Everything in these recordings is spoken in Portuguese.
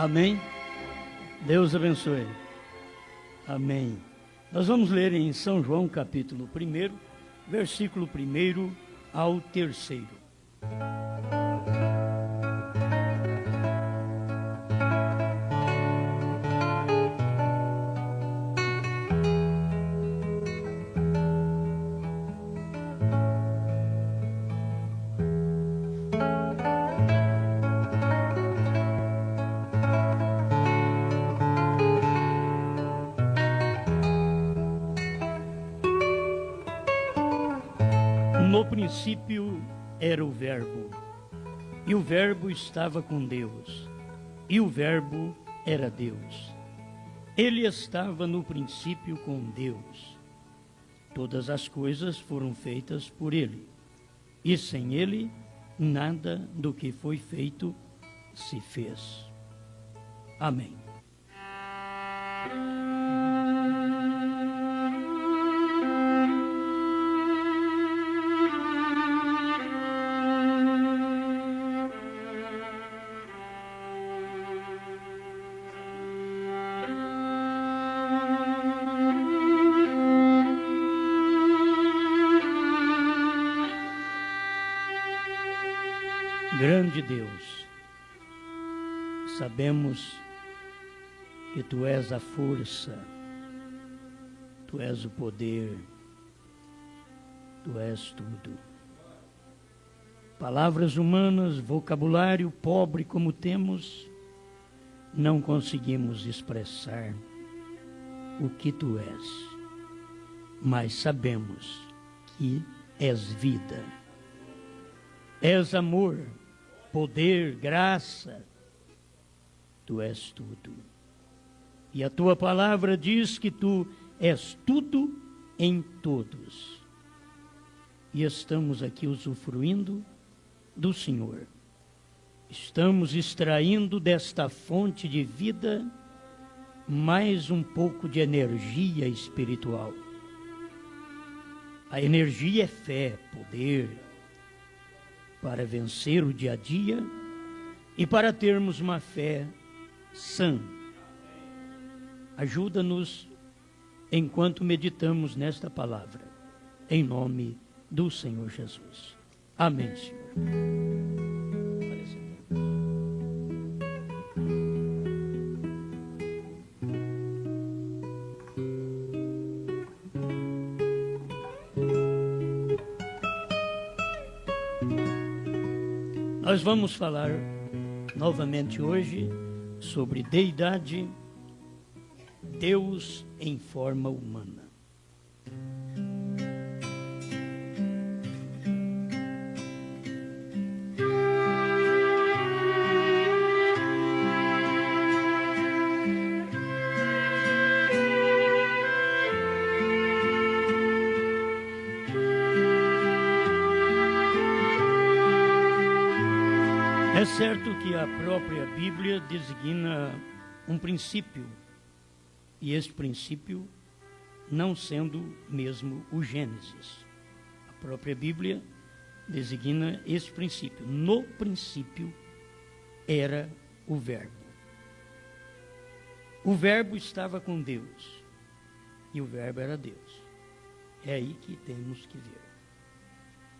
Amém? Deus abençoe. Amém. Nós vamos ler em São João, capítulo 1, versículo 1 ao 3. No princípio era o Verbo, e o Verbo estava com Deus, e o Verbo era Deus. Ele estava no princípio com Deus. Todas as coisas foram feitas por ele, e sem ele, nada do que foi feito se fez. Amém. Grande Deus, sabemos que Tu és a força, Tu és o poder, Tu és tudo. Palavras humanas, vocabulário pobre como temos, não conseguimos expressar o que Tu és, mas sabemos que és vida, és amor, poder, graça, Tu és tudo. E a Tua palavra diz que Tu és tudo em todos. E estamos aqui usufruindo do Senhor. Estamos extraindo desta fonte de vida mais um pouco de energia espiritual. A energia é fé, poder, para vencer o dia a dia e para termos uma fé sã. Ajuda-nos enquanto meditamos nesta palavra, em nome do Senhor Jesus. Amém, Senhor. Nós vamos falar novamente hoje sobre deidade, Deus em forma humana. É certo que a própria Bíblia designa um princípio, e este princípio não sendo mesmo o Gênesis. A própria Bíblia designa este princípio. No princípio era o Verbo. O Verbo estava com Deus, e o Verbo era Deus. É aí que temos que ver.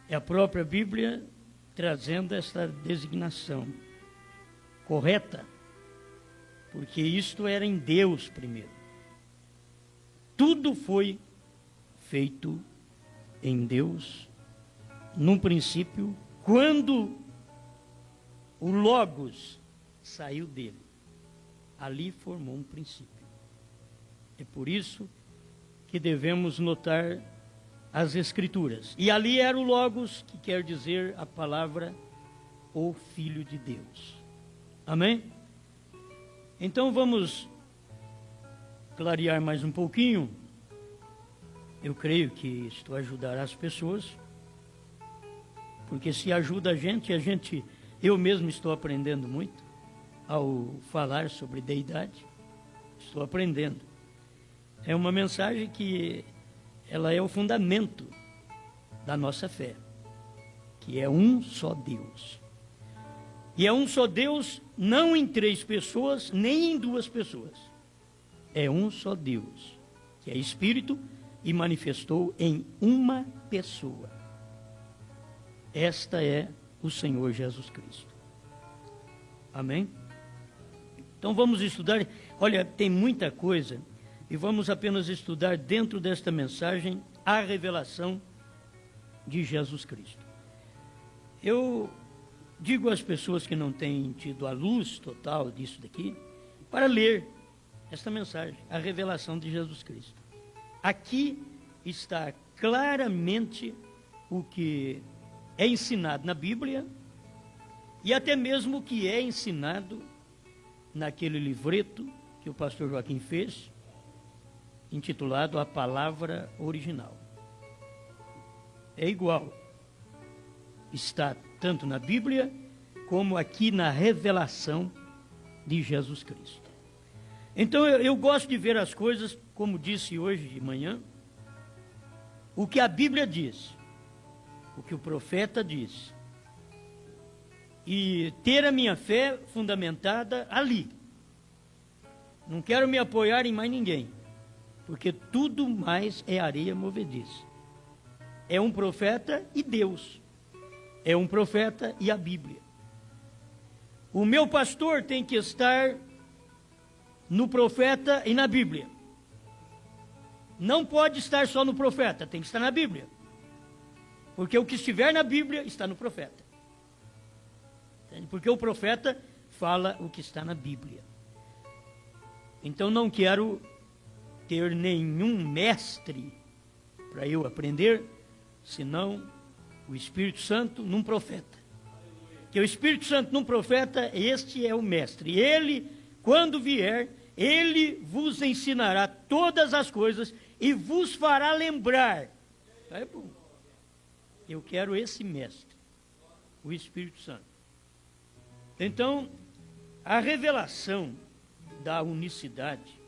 É a própria Bíblia trazendo esta designação correta, porque isto era em Deus primeiro. Tudo foi feito em Deus, num princípio, quando o Logos saiu dele. Ali formou um princípio. É por isso que devemos notar as Escrituras. E ali era o Logos, que quer dizer a palavra, o Filho de Deus. Amém? Então vamos clarear mais um pouquinho. Eu creio que isto ajudará as pessoas, porque se ajuda a gente, eu mesmo estou aprendendo muito ao falar sobre deidade. Estou aprendendo. É uma mensagem que ela é o fundamento da nossa fé, que é um só Deus. E é um só Deus, não em 3 pessoas, nem em 2 pessoas. É um só Deus, que é Espírito e manifestou em uma pessoa. Esta é o Senhor Jesus Cristo. Amém? Então vamos estudar. Olha, tem muita coisa, e vamos apenas estudar dentro desta mensagem a revelação de Jesus Cristo. Eu digo às pessoas que não têm tido a luz total disso daqui, para ler esta mensagem, a revelação de Jesus Cristo. Aqui está claramente o que é ensinado na Bíblia e até mesmo o que é ensinado naquele livreto que o pastor Joaquim fez, intitulado A Palavra Original. É igual. Está tanto na Bíblia como aqui na revelação de Jesus Cristo. Então eu gosto de ver as coisas, como disse hoje de manhã, o que a Bíblia diz, o que o profeta diz, e ter a minha fé fundamentada ali. Não quero me apoiar em mais ninguém, porque tudo mais é areia movediça. É um profeta e Deus. É um profeta e a Bíblia. O meu pastor tem que estar no profeta e na Bíblia. Não pode estar só no profeta, tem que estar na Bíblia. Porque o que estiver na Bíblia está no profeta. Porque o profeta fala o que está na Bíblia. Então não quero ter nenhum mestre para eu aprender, senão o Espírito Santo num profeta. Que o Espírito Santo num profeta, este é o mestre. Ele, quando vier, ele vos ensinará todas as coisas e vos fará lembrar. É bom. Eu quero esse mestre, o Espírito Santo. Então, a revelação da unicidade,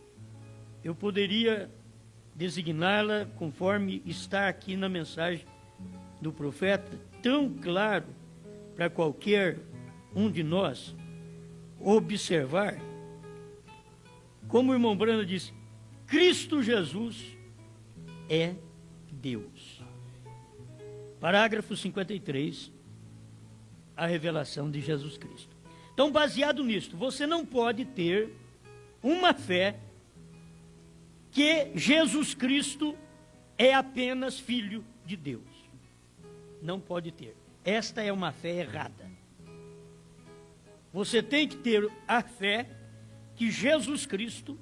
eu poderia designá-la conforme está aqui na mensagem do profeta, tão claro para qualquer um de nós observar, como o irmão Brando disse, Cristo Jesus é Deus. Parágrafo 53, a revelação de Jesus Cristo. Então, baseado nisto, você não pode ter uma fé que Jesus Cristo é apenas Filho de Deus. Não pode ter. Esta é uma fé errada. Você tem que ter a fé que Jesus Cristo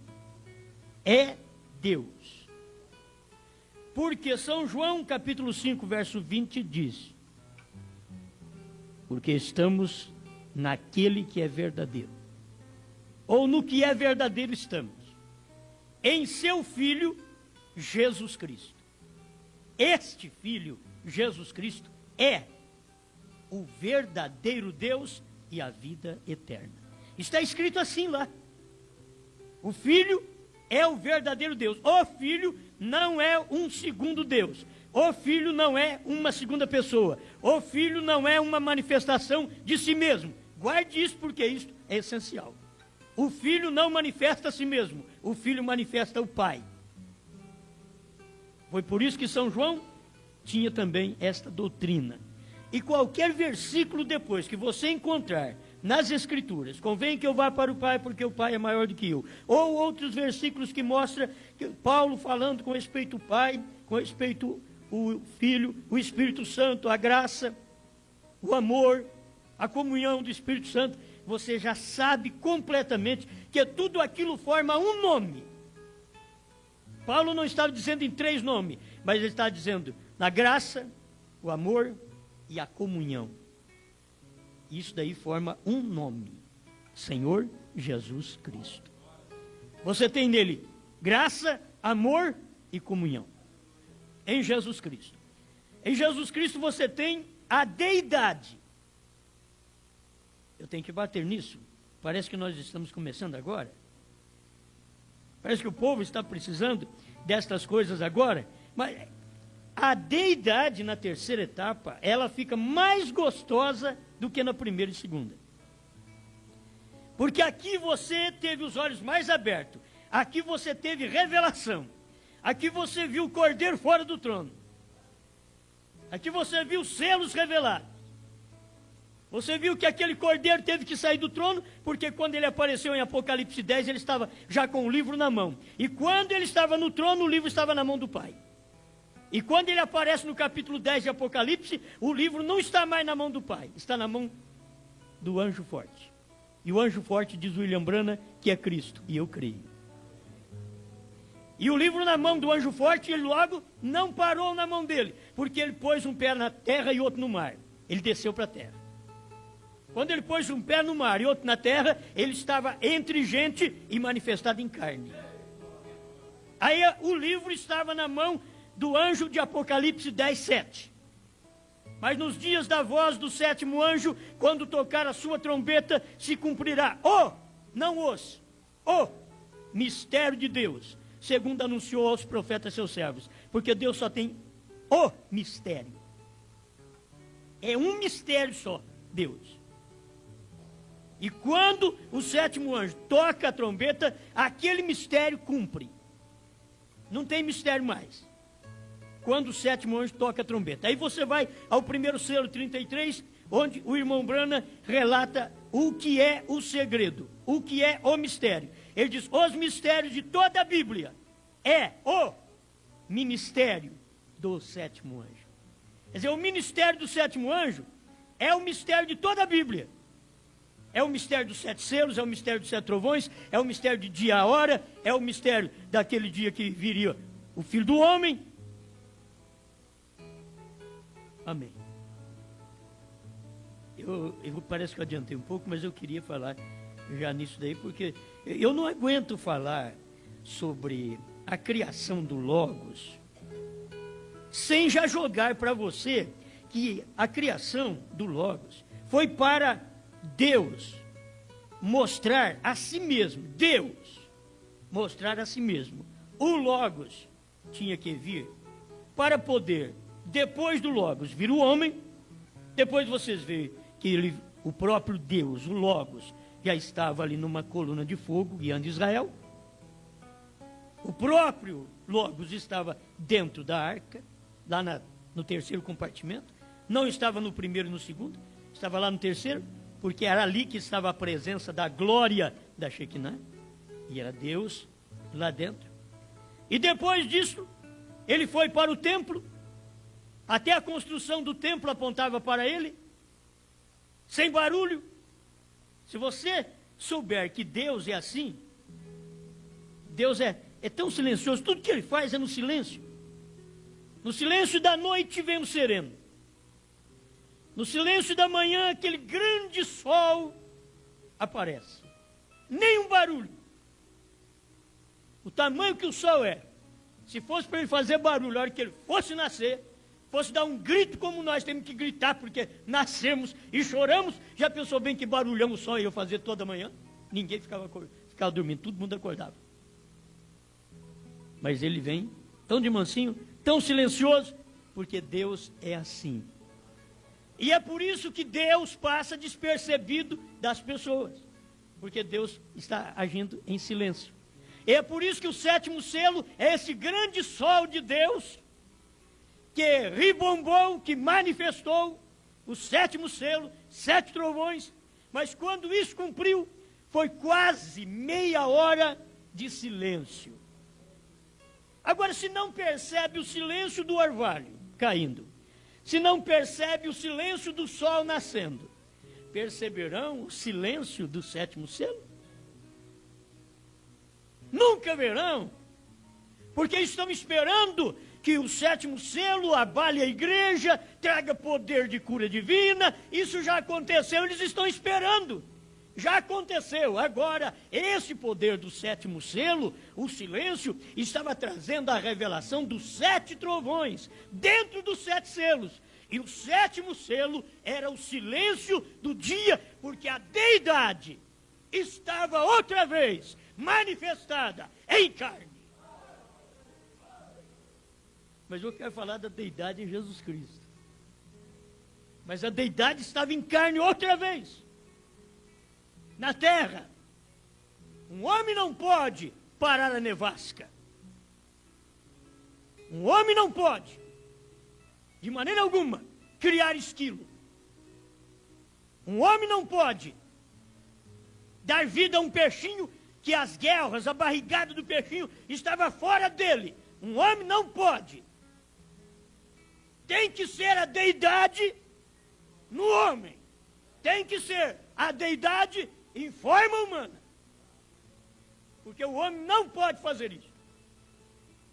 é Deus. Porque São João, capítulo 5, verso 20, diz: porque estamos naquele que é verdadeiro. Ou no que é verdadeiro estamos. Em seu Filho, Jesus Cristo. Este Filho, Jesus Cristo, é o verdadeiro Deus e a vida eterna. Está escrito assim lá. O Filho é o verdadeiro Deus. O Filho não é um segundo Deus. O Filho não é uma segunda pessoa. O Filho não é uma manifestação de si mesmo. Guarde isso, porque isso é essencial. O Filho não manifesta a si mesmo. O Filho manifesta o Pai. Foi por isso que São João tinha também esta doutrina. E qualquer versículo depois que você encontrar nas Escrituras, convém que eu vá para o Pai, porque o Pai é maior do que eu. Ou outros versículos que mostram que Paulo falando com respeito ao Pai, com respeito ao Filho, o Espírito Santo, a graça, o amor, a comunhão do Espírito Santo, você já sabe completamente que tudo aquilo forma um nome. Paulo não estava dizendo em 3 nomes, mas ele está dizendo na graça, o amor e a comunhão. Isso daí forma um nome: Senhor Jesus Cristo. Você tem nele graça, amor e comunhão. Em Jesus Cristo. Em Jesus Cristo você tem a deidade. Eu tenho que bater nisso. Parece que nós estamos começando agora. Parece que o povo está precisando destas coisas agora. Mas a deidade na terceira etapa, ela fica mais gostosa do que na primeira e segunda. Porque aqui você teve os olhos mais abertos. Aqui você teve revelação. Aqui você viu o Cordeiro fora do trono. Aqui você viu os selos revelados. Você viu que aquele Cordeiro teve que sair do trono, porque quando ele apareceu em Apocalipse 10, ele estava já com o livro na mão. E quando ele estava no trono, o livro estava na mão do Pai. E quando ele aparece no capítulo 10 de Apocalipse, o livro não está mais na mão do Pai, está na mão do anjo forte. E o anjo forte, diz William Branham, que é Cristo, e eu creio. E o livro na mão do anjo forte, ele logo não parou na mão dele, porque ele pôs um pé na terra e outro no mar. Ele desceu para a terra. Quando ele pôs um pé no mar e outro na terra, ele estava entre gente e manifestado em carne. Aí o livro estava na mão do anjo de Apocalipse 10, 7. Mas nos dias da voz do sétimo anjo, quando tocar a sua trombeta, se cumprirá o mistério de Deus, segundo anunciou aos profetas seus servos. Porque Deus só tem o mistério. É um mistério só, Deus. E quando o sétimo anjo toca a trombeta, aquele mistério cumpre. Não tem mistério mais. Quando o sétimo anjo toca a trombeta. Aí você vai ao primeiro selo 33, onde o irmão Branham relata o que é o segredo, o que é o mistério. Ele diz, os mistérios de toda a Bíblia é o ministério do sétimo anjo. Quer dizer, o ministério do sétimo anjo é o mistério de toda a Bíblia. É o mistério dos 7 selos, é o mistério dos 7 trovões, é o mistério de dia a hora, é o mistério daquele dia que viria o Filho do Homem. Amém. Eu parece que eu adiantei um pouco, mas eu queria falar já nisso daí, porque eu não aguento falar sobre a criação do Logos sem já jogar para você que a criação do Logos foi para Deus mostrar a si mesmo, Deus mostrar a si mesmo. O Logos tinha que vir para poder, depois do Logos, vir o homem. Depois vocês veem que o próprio Deus, o Logos, já estava ali numa coluna de fogo guiando Israel. O próprio Logos estava dentro da arca, lá no terceiro compartimento. Não estava no primeiro e no segundo, estava lá no terceiro, porque era ali que estava a presença da glória da Shekinah, e era Deus lá dentro. E depois disso, ele foi para o templo, até a construção do templo apontava para ele, sem barulho. Se você souber que Deus é assim, Deus é tão silencioso, tudo que ele faz é no silêncio. No silêncio da noite vem o sereno. No silêncio da manhã, aquele grande sol aparece. Nem um barulho. O tamanho que o sol é. Se fosse para ele fazer barulho, a hora que ele fosse nascer, fosse dar um grito como nós temos que gritar, porque nascemos e choramos, já pensou bem que barulhão o sol ia fazer toda manhã? Ninguém ficava dormindo, todo mundo acordava. Mas ele vem tão de mansinho, tão silencioso, porque Deus é assim. E é por isso que Deus passa despercebido das pessoas, porque Deus está agindo em silêncio. E é por isso que o sétimo selo é esse grande sol de Deus, que ribombou, que manifestou o sétimo selo, 7 trovões. Mas quando isso cumpriu, foi quase meia hora de silêncio. Agora, se não percebe o silêncio do orvalho caindo, se não percebe o silêncio do sol nascendo, perceberão o silêncio do sétimo selo? Nunca verão, porque estão esperando que o sétimo selo abale a igreja, traga poder de cura divina. Isso já aconteceu, eles estão esperando. Já aconteceu. Agora, esse poder do sétimo selo, o silêncio, estava trazendo a revelação dos 7 trovões, dentro dos 7 selos. E o sétimo selo era o silêncio do dia, porque a deidade estava outra vez manifestada em carne. Mas eu quero falar da deidade em Jesus Cristo. Mas a deidade estava em carne outra vez. na terra. Um homem não pode parar a nevasca. Um homem não pode, de maneira alguma, criar esquilo. Um homem não pode dar vida a um peixinho que as guelras, a barrigada do peixinho estava fora dele. Um homem não pode. Tem que ser a deidade no homem. Tem que ser a deidade em forma humana. Porque o homem não pode fazer isso.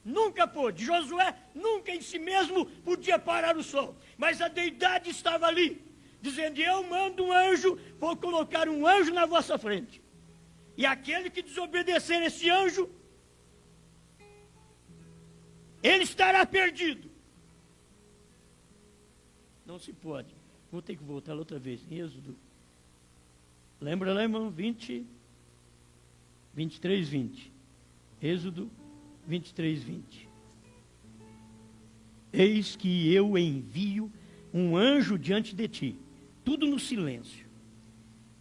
Nunca pôde. Josué nunca em si mesmo podia parar o sol. Mas a deidade estava ali, dizendo: eu mando um anjo, vou colocar um anjo na vossa frente. E aquele que desobedecer esse anjo, ele estará perdido. Não se pode. Vou ter que voltar outra vez. Em Êxodo. Lembra lá, irmão? 23, 20. Êxodo 23, 20. Eis que eu envio um anjo diante de ti, tudo no silêncio,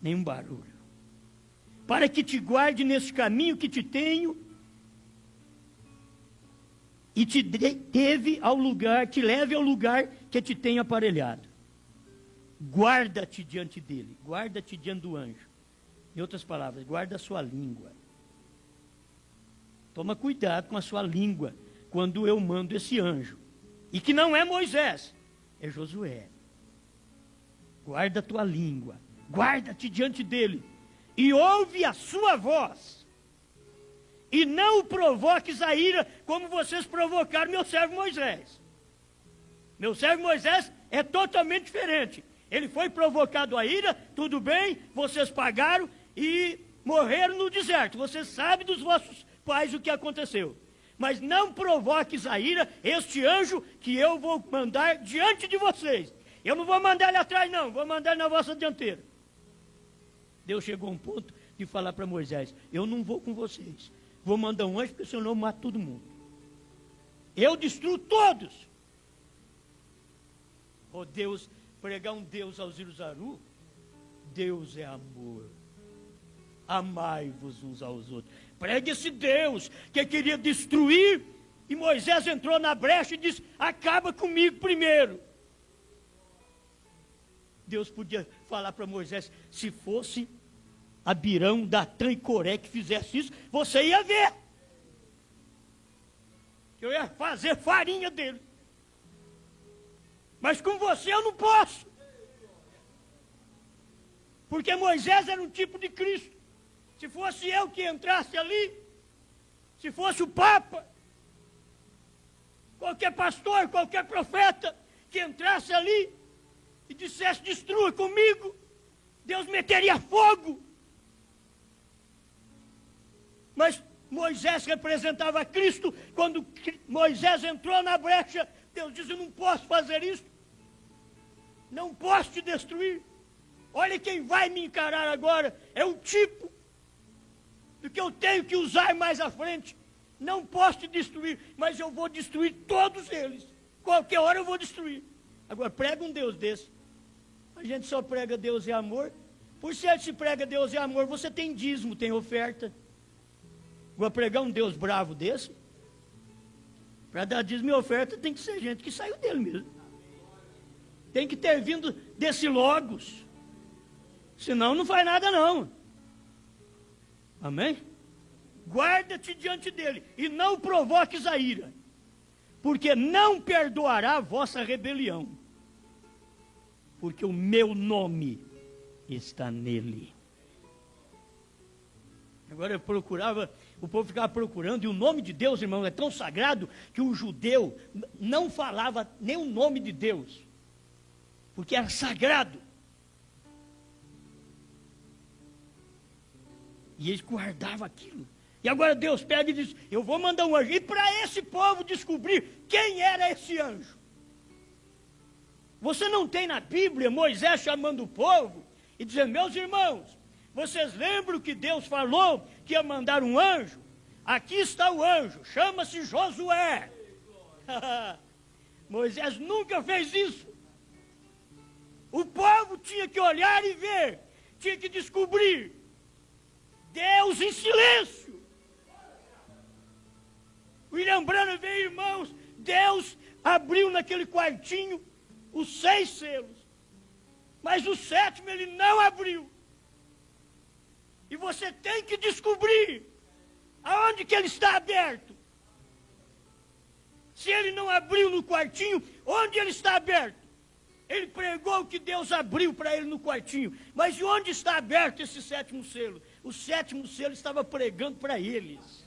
nenhum barulho, para que te guarde nesse caminho que te tenho, e te leve ao lugar que te tenho aparelhado. Guarda-te diante dele, guarda-te diante do anjo. Em outras palavras, guarda a sua língua. Toma cuidado com a sua língua quando eu mando esse anjo. E que não é Moisés, é Josué. Guarda a tua língua, guarda-te diante dele, e ouve a sua voz. E não o provoques a ira, como vocês provocaram meu servo Moisés. Meu servo Moisés é totalmente diferente. Ele foi provocado a ira, tudo bem, vocês pagaram e morreram no deserto. Você sabe dos vossos pais o que aconteceu. Mas não provoques a ira este anjo que eu vou mandar diante de vocês. Eu não vou mandar ele atrás não, vou mandar ele na vossa dianteira. Deus chegou a um ponto de falar para Moisés: eu não vou com vocês. Vou mandar um anjo porque o Senhor não mata todo mundo. Eu destruo todos. Oh Deus, pregar um Deus aos Iruzaru, Deus é amor. Amai-vos uns aos outros. Pregue esse Deus que queria destruir, e Moisés entrou na brecha e disse: acaba comigo primeiro. Deus podia falar para Moisés: se fosse Abirão, Datã e Coré que fizesse isso, você ia ver. Eu ia fazer farinha dele. Mas com você eu não posso. Porque Moisés era um tipo de Cristo. Se fosse eu que entrasse ali, se fosse o Papa, qualquer pastor, qualquer profeta que entrasse ali e dissesse: destrua comigo, Deus meteria fogo. Mas Moisés representava Cristo. Quando Moisés entrou na brecha, Deus disse: eu não posso fazer isso, não posso te destruir. Olha quem vai me encarar agora, é um tipo do que eu tenho que usar mais à frente. Não posso te destruir, mas eu vou destruir todos eles. Qualquer hora eu vou destruir. Agora, prega um Deus desse. A gente só prega Deus é amor. Por certo, se prega Deus é amor, você tem dízimo, tem oferta. Agora, pregar um Deus bravo desse, para dar dízimo e oferta, tem que ser gente que saiu dele mesmo. Tem que ter vindo desse Logos. Senão não faz nada não. Amém? Guarda-te diante dele e não provoques a ira, porque não perdoará a vossa rebelião, porque o meu nome está nele. Agora eu procurava, o povo ficava procurando, e o nome de Deus, irmão, é tão sagrado que o judeu não falava nem o nome de Deus, porque era sagrado. E eles guardavam aquilo. E agora Deus pega e diz: eu vou mandar um anjo. E para esse povo descobrir quem era esse anjo. Você não tem na Bíblia Moisés chamando o povo e dizendo: meus irmãos, vocês lembram que Deus falou que ia mandar um anjo? Aqui está o anjo, chama-se Josué. Moisés nunca fez isso. O povo tinha que olhar e ver, tinha que descobrir Deus em silêncio. William Branham veio, irmãos, Deus abriu naquele quartinho os 6 selos, mas o 7º ele não abriu. E você tem que descobrir aonde que ele está aberto. Se ele não abriu no quartinho, onde ele está aberto? Ele pregou que Deus abriu para ele no quartinho. Mas de onde está aberto esse 7º selo? O 7º selo estava pregando para eles.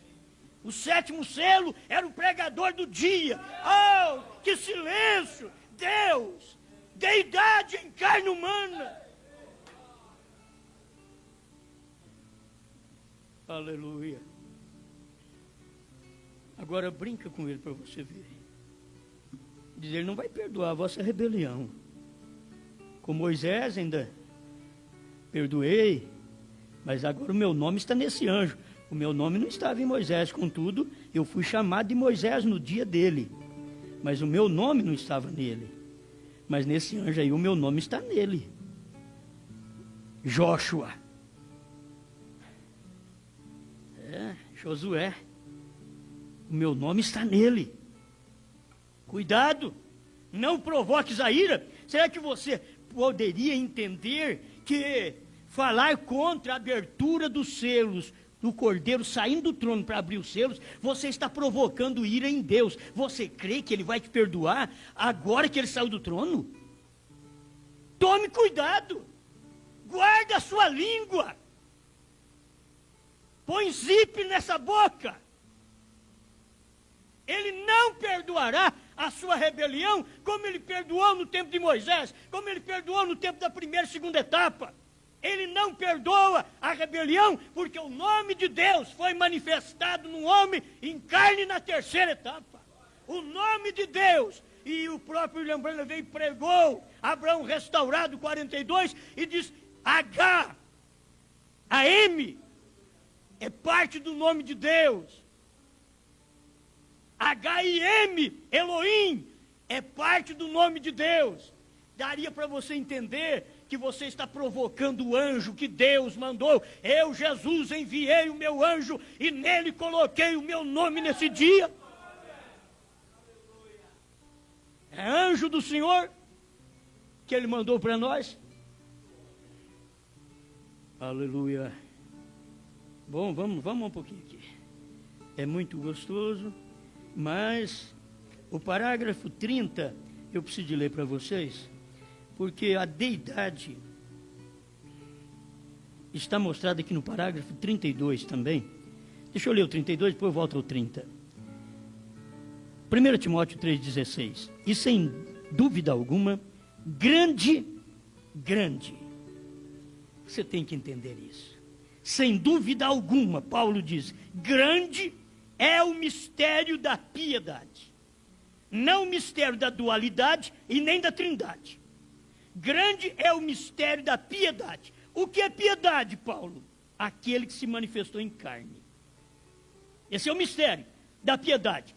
O 7º selo era o pregador do dia. Oh, que silêncio! Deus, deidade em carne humana. Aleluia. Agora brinca com ele para você ver. Diz, ele não vai perdoar a vossa rebelião. Com Moisés ainda perdoei, mas agora o meu nome está nesse anjo. O meu nome não estava em Moisés, contudo, eu fui chamado de Moisés no dia dele. Mas o meu nome não estava nele. Mas nesse anjo aí o meu nome está nele. Joshua. Josué. O meu nome está nele. Cuidado, não provoques a ira. Será que você poderia entender que falar contra a abertura dos selos do Cordeiro saindo do trono para abrir os selos, você está provocando ira em Deus? Você crê que ele vai te perdoar agora que ele saiu do trono? Tome cuidado, guarda a sua língua, põe zip nessa boca. Ele não perdoará a sua rebelião como ele perdoou no tempo de Moisés, como ele perdoou no tempo da primeira e segunda etapa. Ele não perdoa a rebelião porque o nome de Deus foi manifestado no homem em carne na terceira etapa. O nome de Deus. E o próprio William Branham veio e pregou Abraão restaurado 42 e diz H, a M, é parte do nome de Deus. H-I-M, Elohim, é parte do nome de Deus. Daria para você entender que você está provocando o anjo que Deus mandou. Eu, Jesus, enviei o meu anjo e nele coloquei o meu nome nesse dia. É anjo do Senhor que ele mandou para nós. Aleluia. Bom, vamos um pouquinho aqui. É muito gostoso. Mas o parágrafo 30, eu preciso de ler para vocês, porque a deidade está mostrada aqui no parágrafo 32 também. Deixa eu ler o 32, depois eu volto ao 30. 1 Timóteo 3,16. E sem dúvida alguma, grande, você tem que entender isso. Sem dúvida alguma, Paulo diz, grande é o mistério da piedade. Não o mistério da dualidade e nem da trindade. Grande é o mistério da piedade. O que é piedade, Paulo? Aquele que se manifestou em carne. Esse é o mistério da piedade.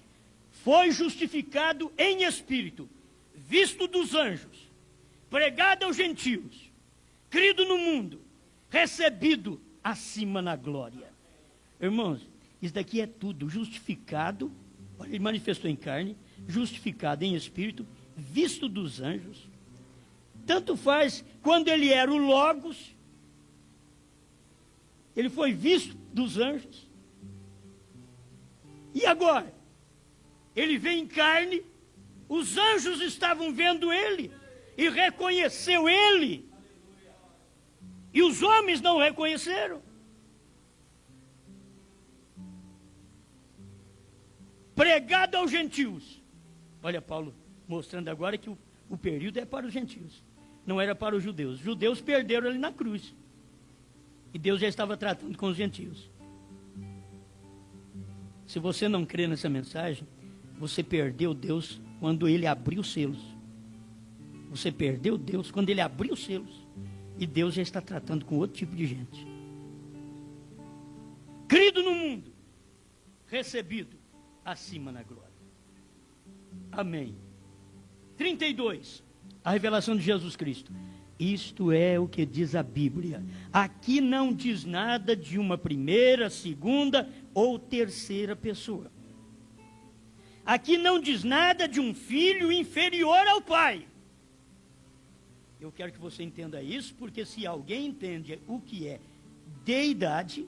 Foi justificado em espírito, visto dos anjos, pregado aos gentios, crido no mundo, recebido acima na glória. Irmãos, isso daqui é tudo justificado, olha, ele manifestou em carne, justificado em espírito, visto dos anjos. Tanto faz quando ele era o Logos, ele foi visto dos anjos. E agora? Ele vem em carne, os anjos estavam vendo ele e reconheceu ele. E os homens não reconheceram. Pregado aos gentios. Olha Paulo mostrando agora que o período é para os gentios. Não era para os judeus. Os judeus perderam ele na cruz. E Deus já estava tratando com os gentios. Se você não crê nessa mensagem, você perdeu Deus quando ele abriu os selos. Você perdeu Deus quando ele abriu os selos. E Deus já está tratando com outro tipo de gente. Crido no mundo, recebido acima na glória. Amém. 32. A revelação de Jesus Cristo. Isto é o que diz a Bíblia. Aqui não diz nada de uma primeira, segunda ou terceira pessoa. Aqui não diz nada de um filho inferior ao pai. Eu quero que você entenda isso, porque se alguém entende o que é deidade,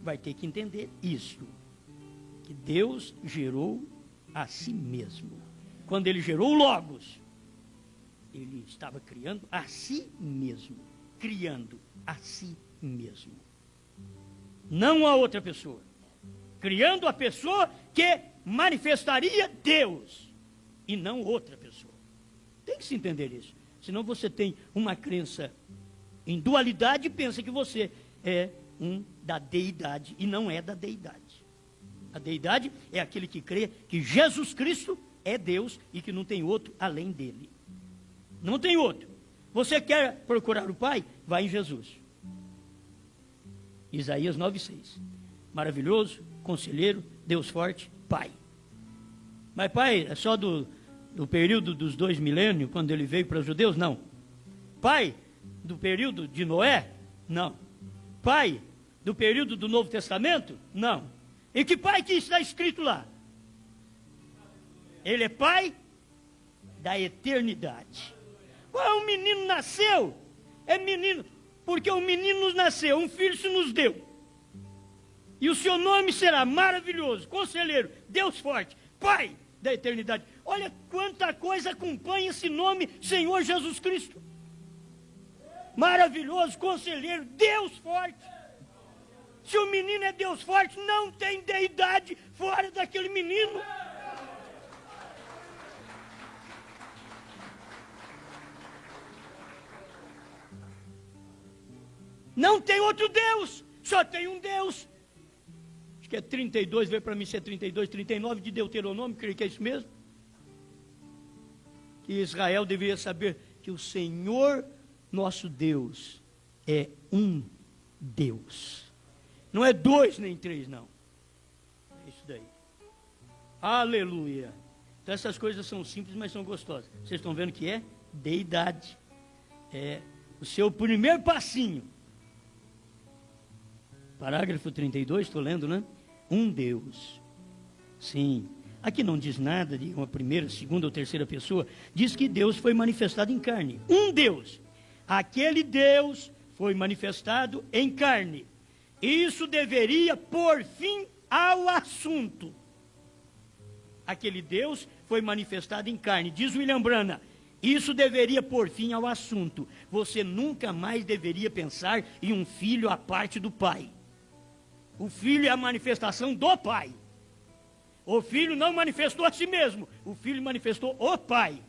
vai ter que entender isto. Que Deus gerou a si mesmo. Quando ele gerou o Logos, ele estava criando a si mesmo. Criando a si mesmo. Não a outra pessoa. Criando a pessoa que manifestaria Deus. E não outra pessoa. Tem que se entender isso. Senão você tem uma crença em dualidade e pensa que você é da deidade. E não é da deidade. A deidade é aquele que crê que Jesus Cristo é Deus e que não tem outro além dele. Não tem outro. Você quer procurar o Pai? Vai em Jesus. Isaías 9:6. Maravilhoso, conselheiro, Deus forte, Pai. Mas Pai é só do período dos 2 milênios, quando ele veio para os judeus? Não. Pai do período de Noé? Não. Pai do período do Novo Testamento? Não. E que Pai que está escrito lá? Ele é Pai da eternidade. Qual menino nasceu? É menino, porque o menino nos nasceu, um filho se nos deu. E o seu nome será maravilhoso, conselheiro, Deus forte, Pai da eternidade. Olha quanta coisa acompanha esse nome, Senhor Jesus Cristo. Maravilhoso, conselheiro, Deus forte. Se o menino é Deus forte, não tem deidade fora daquele menino. Não tem outro Deus, só tem um Deus. Acho que é 32, veio para mim ser 32, 39 de Deuteronômio, creio que é isso mesmo. Que Israel deveria saber que o Senhor nosso Deus é um Deus. Não é 2 nem 3, não. É isso daí. Aleluia. Então essas coisas são simples, mas são gostosas. Vocês estão vendo que é deidade. É o seu primeiro passinho. Parágrafo 32, estou lendo, né? Um Deus. Sim. Aqui não diz nada de uma primeira, segunda ou terceira pessoa. Diz que Deus foi manifestado em carne. Um Deus. Aquele Deus foi manifestado em carne. Isso deveria pôr fim ao assunto. Aquele Deus foi manifestado em carne. Diz William Branham, isso deveria pôr fim ao assunto. Você nunca mais deveria pensar em um filho à parte do pai. O filho é a manifestação do pai. O filho não manifestou a si mesmo. O filho manifestou o pai.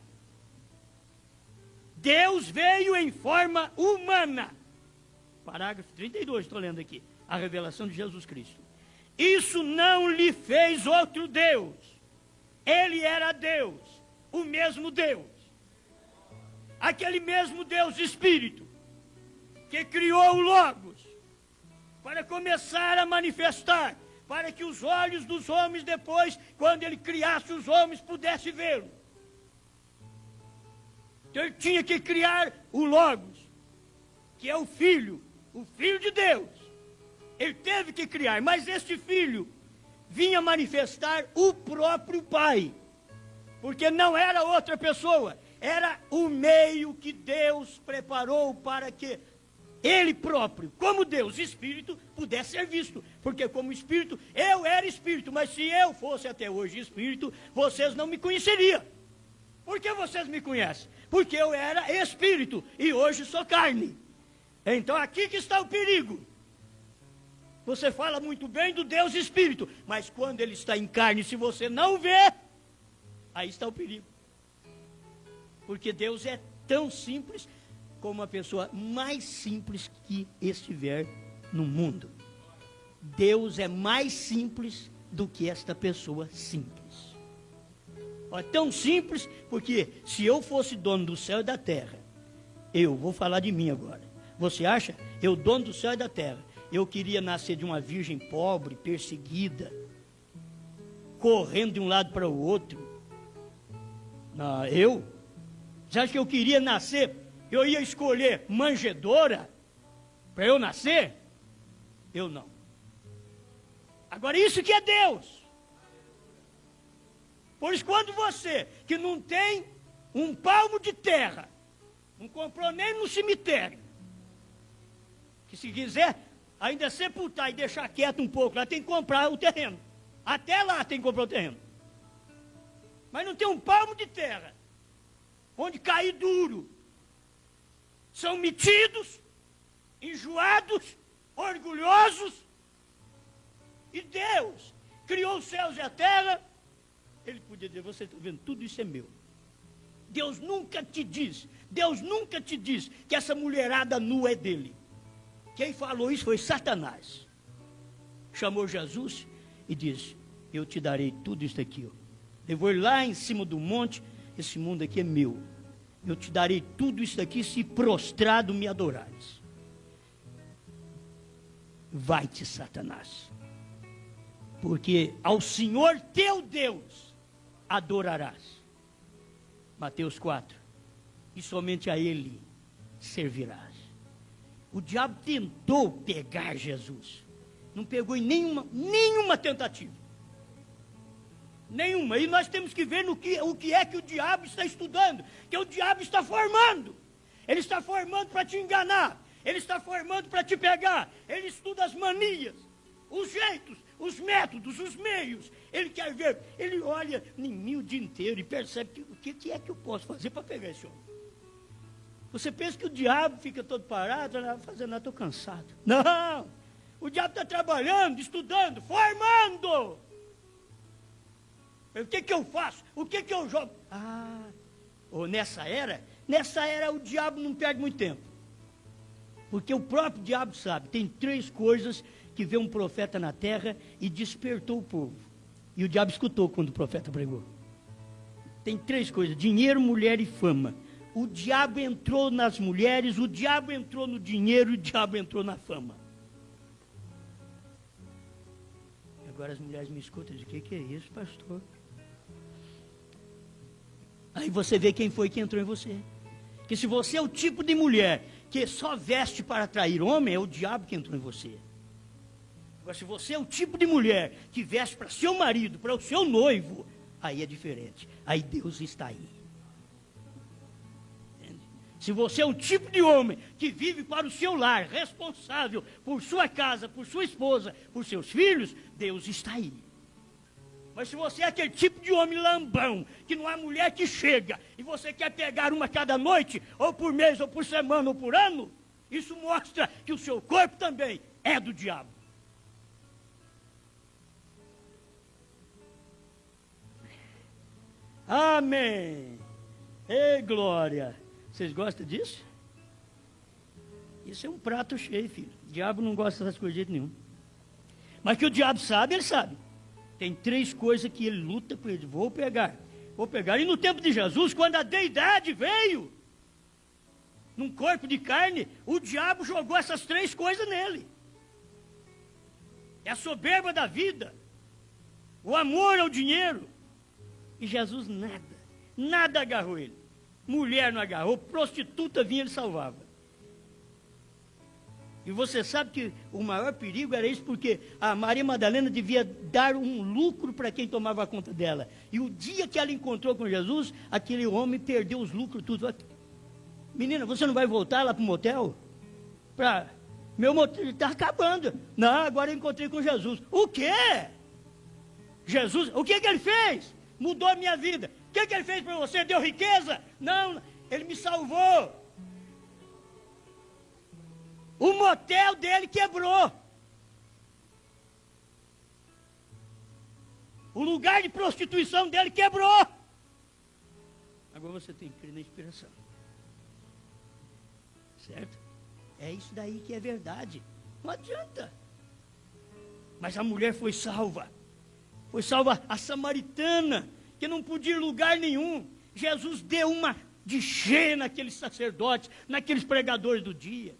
Deus veio em forma humana. Parágrafo 32, estou lendo aqui. A revelação de Jesus Cristo. Isso não lhe fez outro Deus. Ele era Deus. O mesmo Deus. Aquele mesmo Deus Espírito. Que criou o Logos. Para começar a manifestar. Para que os olhos dos homens depois, quando ele criasse os homens, pudessem vê-lo. Então ele tinha que criar o Logos. Que é o Filho de Deus. Ele teve que criar, mas este filho vinha manifestar o próprio Pai. Porque não era outra pessoa, era o meio que Deus preparou para que ele próprio, como Deus, Espírito, pudesse ser visto. Porque como Espírito, eu era Espírito, mas se eu fosse até hoje Espírito, vocês não me conheceriam. Por que vocês me conhecem? Porque eu era Espírito e hoje sou carne. Então aqui que está o perigo. Você fala muito bem do Deus Espírito, mas quando ele está em carne, se você não vê, aí está o perigo. Porque Deus é tão simples como a pessoa mais simples que estiver no mundo. Deus é mais simples do que esta pessoa simples. É tão simples, porque se eu fosse dono do céu e da terra, eu vou falar de mim agora. Você acha? Eu, dono do céu e da terra, eu queria nascer de uma virgem pobre, perseguida, correndo de um lado para o outro. Você acha que eu queria nascer? eu ia escolher manjedoura para eu nascer? Eu não. Agora isso que é Deus. Pois quando você, que não tem um palmo de terra, não comprou nem no cemitério, que se quiser ainda sepultar e deixar quieto um pouco, lá tem que comprar o terreno. Até lá tem que comprar o terreno. Mas não tem um palmo de terra, onde cair duro. São metidos, enjoados, orgulhosos. E Deus criou os céus e a terra. Ele podia dizer, você está vendo, tudo isso é meu. Deus nunca te diz que essa mulherada nua é dele. Quem falou isso foi Satanás. Chamou Jesus e disse, eu te darei tudo isso aqui. Levou ele lá em cima do monte, esse mundo aqui é meu. Eu te darei tudo isso aqui se prostrado me adorares. Vai-te, Satanás. Porque ao Senhor teu Deus adorarás. Mateus 4. E somente a Ele servirás. O diabo tentou pegar Jesus. Não pegou em nenhuma tentativa. Nenhuma. E nós temos que ver o que é que o diabo está estudando. Que o diabo está formando. Ele está formando para te enganar. Ele está formando para te pegar. Ele estuda as manias, os jeitos, os métodos, os meios. Ele quer ver. Ele olha em mim o dia inteiro e percebe o que é que eu posso fazer para pegar esse homem. Você pensa que o diabo fica todo parado, fazendo nada, estou cansado. Não! O diabo está trabalhando, estudando, formando. O que eu faço? O que eu jogo? Nessa era o diabo não perde muito tempo. Porque o próprio diabo sabe, tem 3 coisas que vê um profeta na terra e despertou o povo. E o diabo escutou quando o profeta pregou. Tem 3 coisas, dinheiro, mulher e fama. O diabo entrou nas mulheres, o diabo entrou no dinheiro, o diabo entrou na fama. Agora as mulheres me escutam e dizem, o que é isso, pastor? Aí você vê quem foi que entrou em você. Que se você é o tipo de mulher que só veste para atrair homem, é o diabo que entrou em você. Agora, se você é o tipo de mulher que veste para seu marido, para o seu noivo, aí é diferente. Aí Deus está aí. Entende? Se você é o tipo de homem que vive para o seu lar, responsável por sua casa, por sua esposa, por seus filhos, Deus está aí. Mas se você é aquele tipo de homem lambão, que não há mulher que chega, e você quer pegar uma cada noite, ou por mês, ou por semana, ou por ano, isso mostra que o seu corpo também é do diabo. Amém. Ei, glória. Vocês gostam disso? Isso é um prato cheio, filho. O diabo não gosta dessas coisas de jeito nenhum. Mas que o diabo sabe, ele sabe. Tem 3 coisas que ele luta por ele. Vou pegar. E no tempo de Jesus, quando a deidade veio, num corpo de carne, o diabo jogou essas 3 coisas nele. É a soberba da vida, o amor ao dinheiro. E Jesus nada agarrou ele. Mulher não agarrou, prostituta vinha e ele salvava. E você sabe que o maior perigo era isso, porque a Maria Madalena devia dar um lucro para quem tomava conta dela. E o dia que ela encontrou com Jesus, aquele homem perdeu os lucros tudo. Menina, você não vai voltar lá para o motel? Meu motel está acabando. Não, agora eu encontrei com Jesus. O quê? Jesus, o que ele fez? Mudou a minha vida. O que ele fez para você? Deu riqueza? Não, ele me salvou. O motel dele quebrou. O lugar de prostituição dele quebrou. Agora você tem que crer na inspiração. Certo? É isso daí que é verdade. Não adianta. Mas a mulher foi salva. Foi salva a samaritana, que não podia ir em lugar nenhum. Jesus deu uma de cheia naqueles sacerdotes, naqueles pregadores do dia.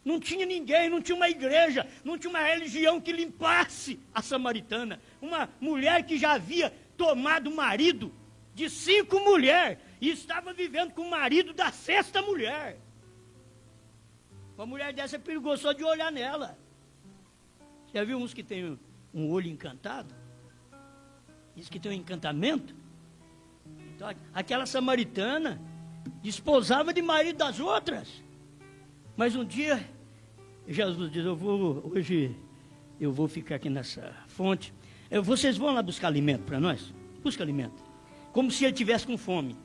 Não tinha ninguém, não tinha uma igreja, não tinha uma religião que limpasse a samaritana. Uma mulher que já havia tomado o marido de 5 mulheres e estava vivendo com o marido da 6ª mulher. Uma mulher dessa é perigoso só de olhar nela. Já viu uns que tem um olho encantado? Diz que tem um encantamento. Então, aquela samaritana desposava de marido das outras. Mas um dia, Jesus diz, hoje eu vou ficar aqui nessa fonte. Vocês vão lá buscar alimento para nós? Busca alimento. Como se ele tivesse com fome.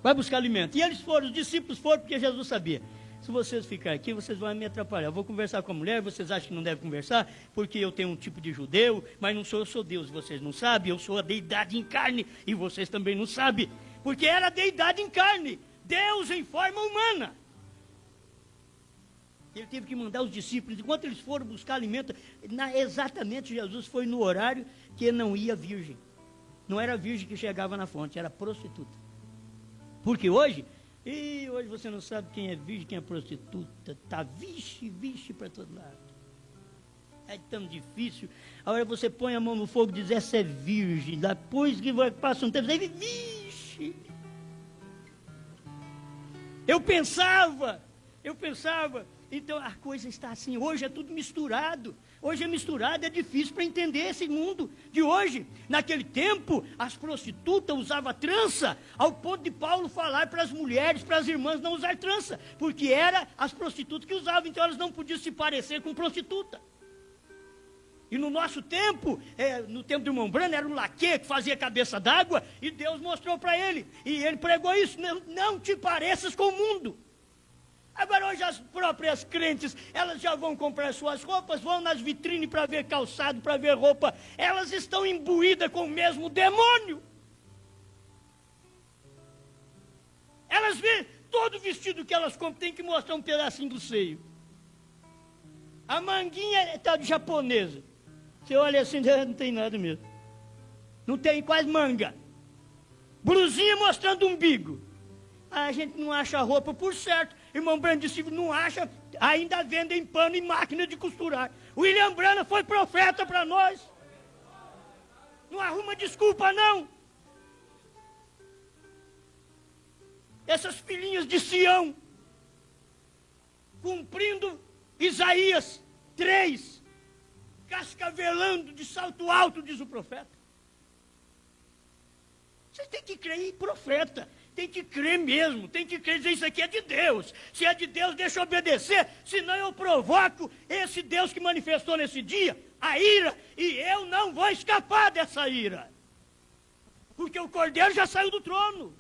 Vai buscar alimento. E eles foram, os discípulos foram, porque Jesus sabia. Se vocês ficarem aqui, vocês vão me atrapalhar. Eu vou conversar com a mulher, vocês acham que não devem conversar, porque eu tenho um tipo de judeu, mas não sou, eu sou Deus, vocês não sabem, eu sou a deidade em carne, e vocês também não sabem, porque era a deidade em carne, Deus em forma humana. Ele teve que mandar os discípulos, enquanto eles foram buscar alimento, exatamente Jesus foi no horário que não ia virgem. Não era virgem que chegava na fonte, era prostituta. Porque hoje você não sabe quem é virgem, quem é prostituta. Está vixe para todo lado. É tão difícil. Agora você põe a mão no fogo e diz, essa é virgem. Depois que passa um tempo, você diz, vixe. Eu pensava. Então a coisa está assim. Hoje é tudo misturado. Hoje é misturado, é difícil para entender esse mundo de hoje. Naquele tempo, as prostitutas usavam trança, ao ponto de Paulo falar para as mulheres, para as irmãs não usar trança, porque eram as prostitutas que usavam, então elas não podiam se parecer com prostituta. E no nosso tempo, no tempo do irmão Branham, era um laquê que fazia cabeça d'água, e Deus mostrou para ele, e ele pregou isso, não te pareças com o mundo. Agora hoje as próprias crentes, elas já vão comprar suas roupas, vão nas vitrines para ver calçado, para ver roupa. Elas estão imbuídas com o mesmo demônio. Elas veem, todo vestido que elas compram tem que mostrar um pedacinho do seio. A manguinha está de japonesa. Você olha assim, não tem nada mesmo. Não tem quase manga. Blusinha mostrando o umbigo. A gente não acha roupa por certo. Irmão Branham disse, não acha, ainda vendem pano e máquina de costurar. William Branham foi profeta para nós. Não arruma desculpa, não. Essas filhinhas de Sião, cumprindo Isaías 3, cascavelando de salto alto, diz o profeta. Vocês têm que crer em profeta. Tem que crer mesmo, tem que crer, dizer isso aqui é de Deus. Se é de Deus, deixa eu obedecer, senão eu provoco esse Deus que manifestou nesse dia, a ira, e eu não vou escapar dessa ira. Porque o Cordeiro já saiu do trono.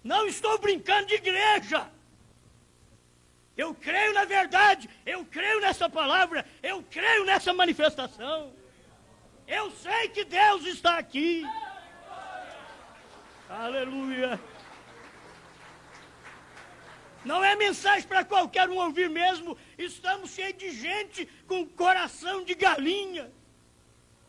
Não estou brincando de igreja. Eu creio na verdade, eu creio nessa palavra, eu creio nessa manifestação. Eu sei que Deus está aqui. Aleluia. Não é mensagem para qualquer um ouvir mesmo. Estamos cheios de gente com coração de galinha.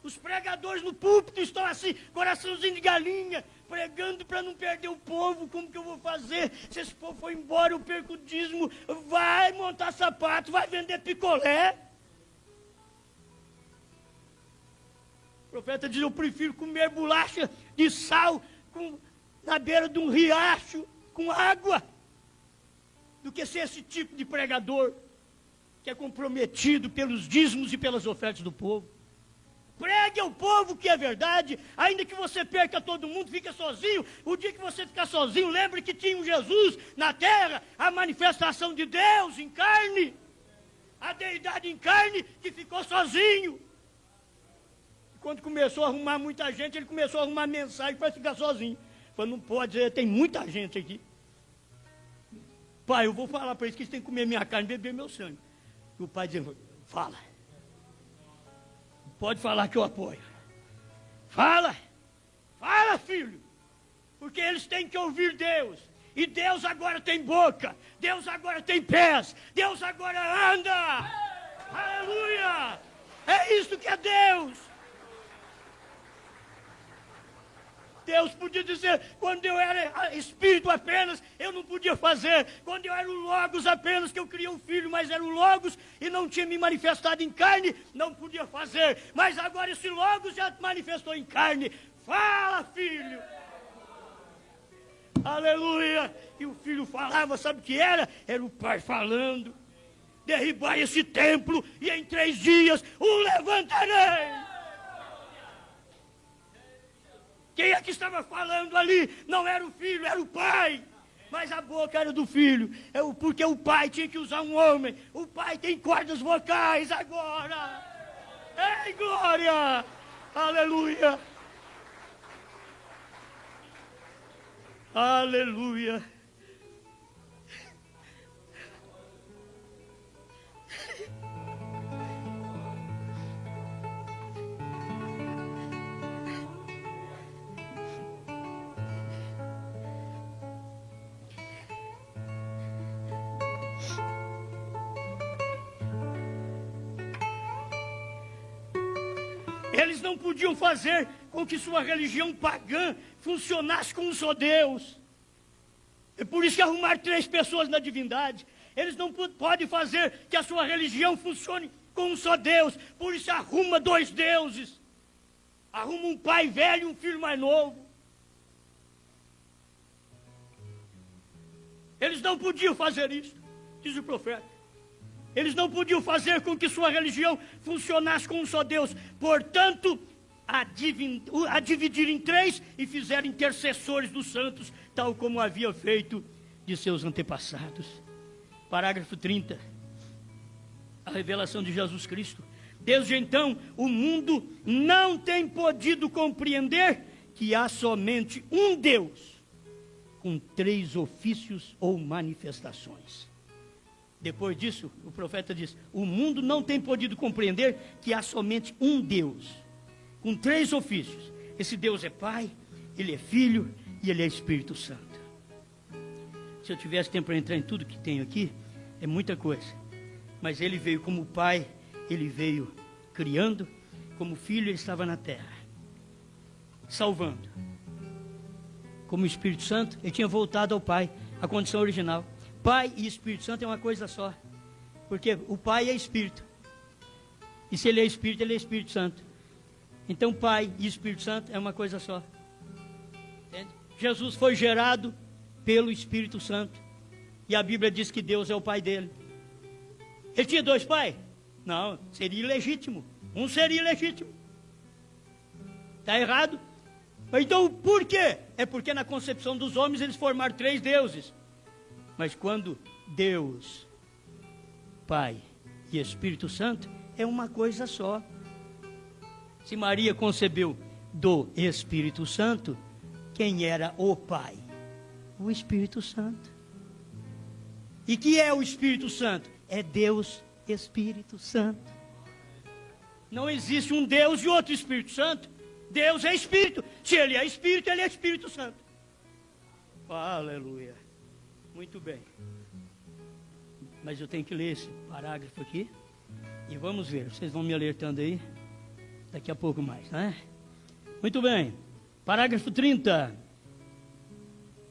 Os pregadores no púlpito estão assim, coraçãozinho de galinha, pregando para não perder o povo. Como que eu vou fazer? Se esse povo for embora, eu perco o dízimo. Vai montar sapato, vai vender picolé. O profeta diz, eu prefiro comer bolacha de sal na beira de um riacho com água, do que ser esse tipo de pregador que é comprometido pelos dízimos e pelas ofertas do povo. Pregue ao povo que é verdade, ainda que você perca todo mundo, fica sozinho. O dia que você ficar sozinho, lembre que tinha um Jesus na terra, a manifestação de Deus em carne, a deidade em carne que ficou sozinho. E quando começou a arrumar muita gente, ele começou a arrumar mensagem para ficar sozinho. Falei, não pode, tem muita gente aqui. Pai, eu vou falar para eles que eles têm que comer minha carne e beber meu sangue. E o pai dizendo, fala. Pode falar que eu apoio. Fala, filho. Porque eles têm que ouvir Deus. E Deus agora tem boca. Deus agora tem pés. Deus agora anda. Aleluia. É isso que é Deus. Deus podia dizer, quando eu era espírito apenas, eu não podia fazer. Quando eu era o Logos apenas, que eu queria um filho, mas era o Logos e não tinha me manifestado em carne, não podia fazer. Mas agora esse Logos já manifestou em carne. Fala, filho. Aleluia! E o filho falava, sabe o que era? Era o pai falando. Derribai esse templo e em 3 dias o levantarei. Quem é que estava falando ali? Não era o filho, era o pai. Mas a boca era do filho. Porque o pai tinha que usar um homem. O pai tem cordas vocais agora. Ei, glória! Aleluia! Aleluia! Eles não podiam fazer com que sua religião pagã funcionasse com um só Deus. É por isso que arrumaram 3 pessoas na divindade. Eles não podem fazer que a sua religião funcione com um só Deus. Por isso arruma 2 deuses. Arruma um pai velho e um filho mais novo. Eles não podiam fazer isso, diz o profeta. Eles não podiam fazer com que sua religião funcionasse com um só Deus. Portanto, a dividir em 3 e fizeram intercessores dos santos, tal como havia feito de seus antepassados. Parágrafo 30. A revelação de Jesus Cristo. Desde então, o mundo não tem podido compreender que há somente um Deus, com 3 ofícios ou manifestações. Depois disso, o profeta diz, o mundo não tem podido compreender que há somente um Deus, com 3 ofícios. Esse Deus é Pai, Ele é Filho e Ele é Espírito Santo. Se eu tivesse tempo para entrar em tudo que tenho aqui, é muita coisa. Mas Ele veio como Pai, Ele veio criando, como Filho Ele estava na terra, salvando. Como Espírito Santo, Ele tinha voltado ao Pai, a condição original. Pai e Espírito Santo é uma coisa só. Porque o Pai é Espírito. E se Ele é Espírito, Ele é Espírito Santo. Então Pai e Espírito Santo é uma coisa só. Entende? Jesus foi gerado pelo Espírito Santo. E a Bíblia diz que Deus é o Pai dele. Ele tinha 2 pais? Não, seria ilegítimo. Um seria ilegítimo. Está errado? Então por quê? É porque na concepção dos homens eles formaram 3 deuses. Mas quando Deus, Pai e Espírito Santo, é uma coisa só. Se Maria concebeu do Espírito Santo, quem era o Pai? O Espírito Santo. E que é o Espírito Santo? É Deus Espírito Santo. Não existe um Deus e outro Espírito Santo. Deus é Espírito. Se Ele é Espírito, Ele é Espírito Santo. Aleluia. Muito bem. Mas eu tenho que ler esse parágrafo aqui. E vamos ver. Vocês vão me alertando aí. Daqui a pouco mais, né? Muito bem. Parágrafo 30.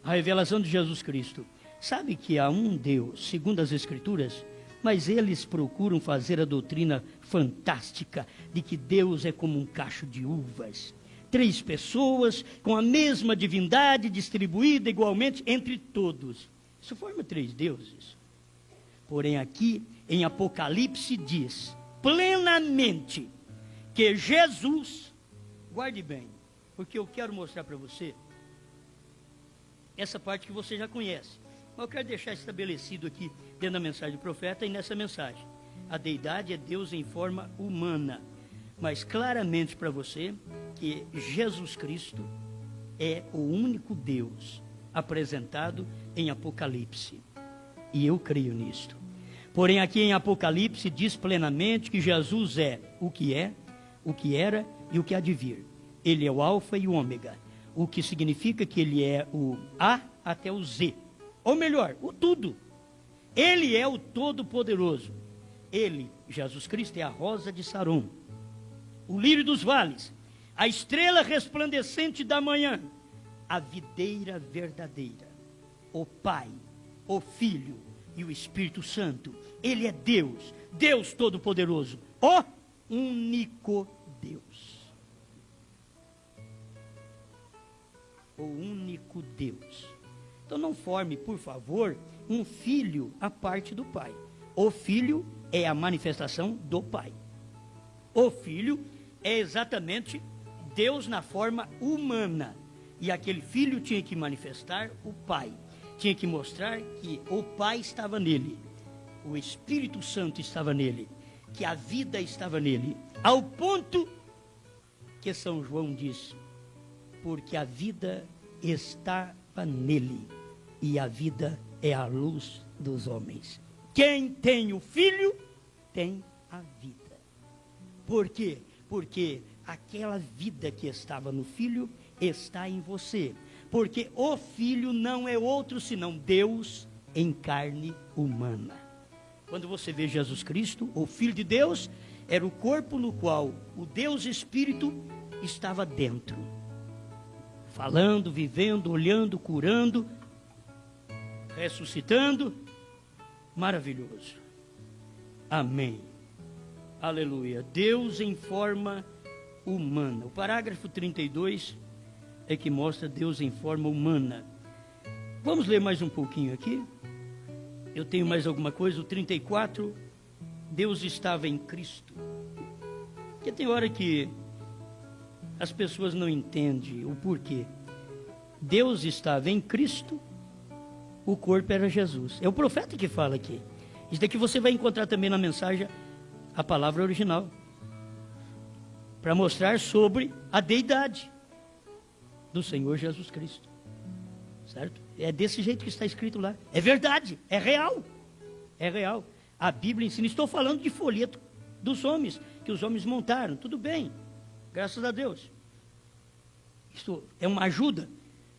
A revelação de Jesus Cristo. Sabe que há um Deus, segundo as Escrituras, mas eles procuram fazer a doutrina fantástica de que Deus é como um cacho de uvas. 3 pessoas com a mesma divindade distribuída igualmente entre todos. Isso forma 3 deuses. Porém aqui em Apocalipse diz plenamente que Jesus, guarde bem, porque eu quero mostrar para você essa parte que você já conhece. Mas eu quero deixar estabelecido aqui dentro da mensagem do profeta e nessa mensagem. A deidade é Deus em forma humana, mas claramente para você que Jesus Cristo é o único Deus apresentado em Apocalipse. E eu creio nisto. Porém aqui em Apocalipse diz plenamente que Jesus é, o que era e o que há de vir. Ele é o alfa e o ômega, o que significa que ele é o A até o Z. Ou melhor, o tudo. Ele é o Todo-Poderoso. Ele, Jesus Cristo, é a rosa de Saron, o lírio dos vales, a estrela resplandecente da manhã, a videira verdadeira, o Pai, o Filho e o Espírito Santo. Ele é Deus, Deus Todo-Poderoso, o único Deus. O único Deus. Então não forme, por favor, um filho à parte do pai. O filho é a manifestação do pai. O filho é exatamente Deus na forma humana. E aquele filho tinha que manifestar o pai. Tinha que mostrar que o pai estava nele. O Espírito Santo estava nele. Que a vida estava nele. Ao ponto que São João diz: porque a vida estava nele. E a vida é a luz dos homens. Quem tem o filho, tem a vida. Por quê? Porque aquela vida que estava no filho está em você. Porque o filho não é outro senão Deus em carne humana. Quando você vê Jesus Cristo, o Filho de Deus, era o corpo no qual o Deus Espírito estava dentro. Falando, vivendo, olhando, curando, ressuscitando. Maravilhoso. Amém. Aleluia. Deus em forma humana. O parágrafo 32 é que mostra Deus em forma humana. Vamos ler mais um pouquinho aqui. Eu tenho mais alguma coisa. O 34, Deus estava em Cristo. Porque tem hora que as pessoas não entendem o porquê. Deus estava em Cristo, o corpo era Jesus. É o profeta que fala aqui. Isso daqui você vai encontrar também na mensagem, a palavra original, para mostrar sobre a deidade do Senhor Jesus Cristo. Certo? É desse jeito que está escrito lá. É verdade, é real. É real. A Bíblia ensina. Estou falando de folheto dos homens, que os homens montaram. Tudo bem, graças a Deus. Isso é uma ajuda,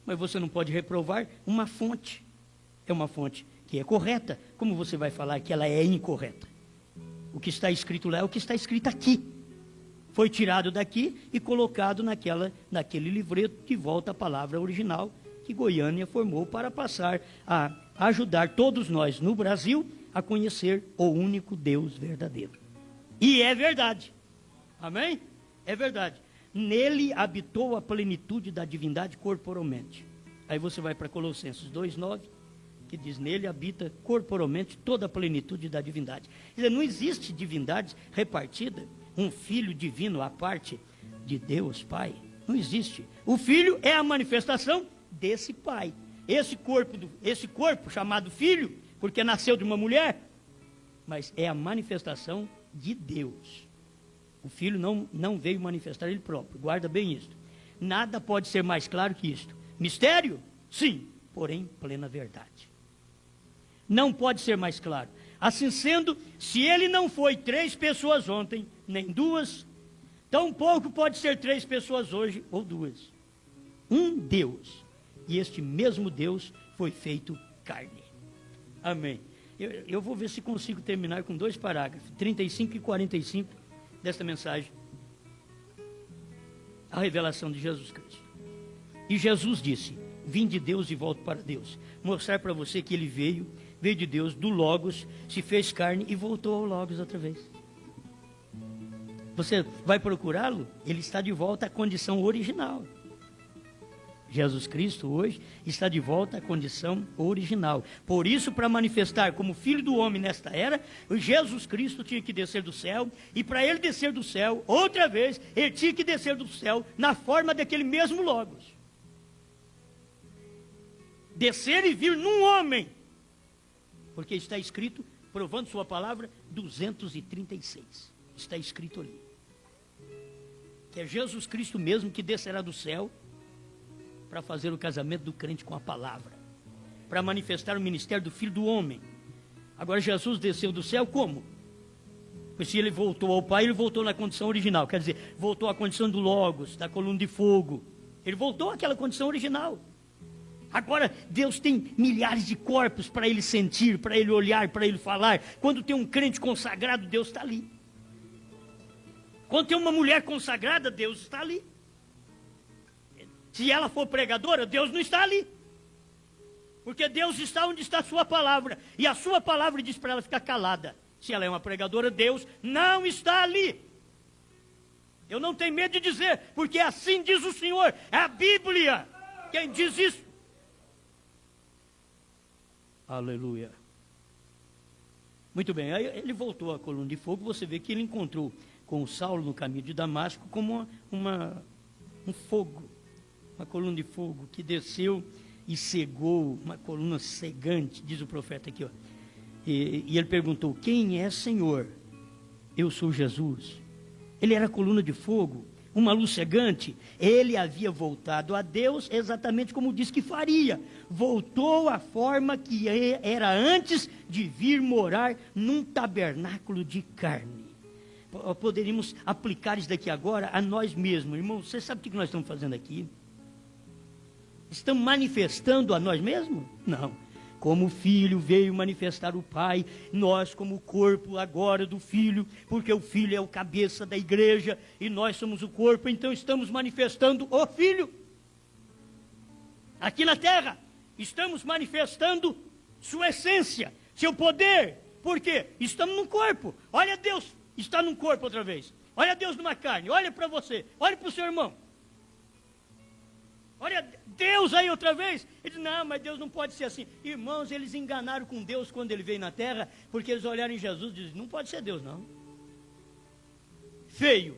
mas você não pode reprovar uma fonte. É uma fonte que é correta. Como você vai falar que ela é incorreta? O que está escrito lá é o que está escrito aqui. Foi tirado daqui e colocado naquele livreto que volta à palavra original que Goiânia formou para passar a ajudar todos nós no Brasil a conhecer o único Deus verdadeiro. E é verdade. Amém? É verdade. Nele habitou a plenitude da divindade corporalmente. Aí você vai para Colossenses 2:9, que diz: nele habita corporalmente toda a plenitude da divindade. Quer dizer, não existe divindade repartida, um filho divino à parte de Deus Pai. Não existe. O filho é a manifestação desse Pai. Esse corpo chamado filho, porque nasceu de uma mulher, mas é a manifestação de Deus. O filho não veio manifestar ele próprio. Guarda bem isto. Nada pode ser mais claro que isto. Mistério? Sim, porém plena verdade. Não pode ser mais claro. Assim sendo, se ele não foi 3 pessoas ontem, nem 2, tampouco pode ser 3 pessoas hoje ou 2. Um Deus. E este mesmo Deus foi feito carne. Amém. Eu vou ver se consigo terminar com 2 parágrafos, 35 e 45 desta mensagem. A revelação de Jesus Cristo. E Jesus disse: vim de Deus e volto para Deus. Mostrar para você que ele veio de Deus, do Logos, se fez carne e voltou ao Logos outra vez. Você vai procurá-lo? Ele está de volta à condição original. Jesus Cristo hoje está de volta à condição original. Por isso, para manifestar como Filho do Homem nesta era, Jesus Cristo tinha que descer do céu. E para ele descer do céu, outra vez, ele tinha que descer do céu na forma daquele mesmo Logos. Descer e vir num homem. Porque está escrito, provando sua palavra, 236. Está escrito ali. Que é Jesus Cristo mesmo que descerá do céu para fazer o casamento do crente com a palavra, para manifestar o ministério do Filho do Homem. Agora Jesus desceu do céu como? Pois se ele voltou ao Pai, ele voltou na condição original, quer dizer, voltou à condição do Logos, da coluna de fogo. Ele voltou àquela condição original. Agora Deus tem milhares de corpos para ele sentir, para ele olhar, para ele falar. Quando tem um crente consagrado, Deus está ali. Quando tem uma mulher consagrada, Deus está ali. Se ela for pregadora, Deus não está ali. Porque Deus está onde está a sua palavra. E a sua palavra diz para ela ficar calada. Se ela é uma pregadora, Deus não está ali. Eu não tenho medo de dizer, porque assim diz o Senhor. É a Bíblia quem diz isso. Aleluia. Muito bem, aí ele voltou à coluna de fogo. Você vê que ele encontrou com o Saulo no caminho de Damasco como um fogo, uma coluna de fogo que desceu e cegou, uma coluna cegante, diz o profeta aqui, ó. E ele perguntou: quem é, Senhor? Eu sou Jesus. Ele era coluna de fogo, uma luz cegante. Ele havia voltado a Deus exatamente como disse que faria. Voltou à forma que era antes de vir morar num tabernáculo de carne. Poderíamos aplicar isso daqui agora a nós mesmos. Irmão, você sabe o que nós estamos fazendo aqui? Estamos manifestando a nós mesmos? Não. Como o Filho veio manifestar o Pai, nós como o corpo agora do Filho, porque o Filho é o cabeça da igreja e nós somos o corpo, então estamos manifestando o Filho. Aqui na terra, estamos manifestando sua essência, seu poder. Por quê? Estamos num corpo. Olha, Deus está num corpo outra vez. Olha Deus numa carne, olha para você, olha para o seu irmão. Olha Deus aí outra vez. Ele diz: não, mas Deus não pode ser assim. Irmãos, eles enganaram com Deus quando ele veio na terra, porque eles olharam em Jesus e disseram: não pode ser Deus não. Feio,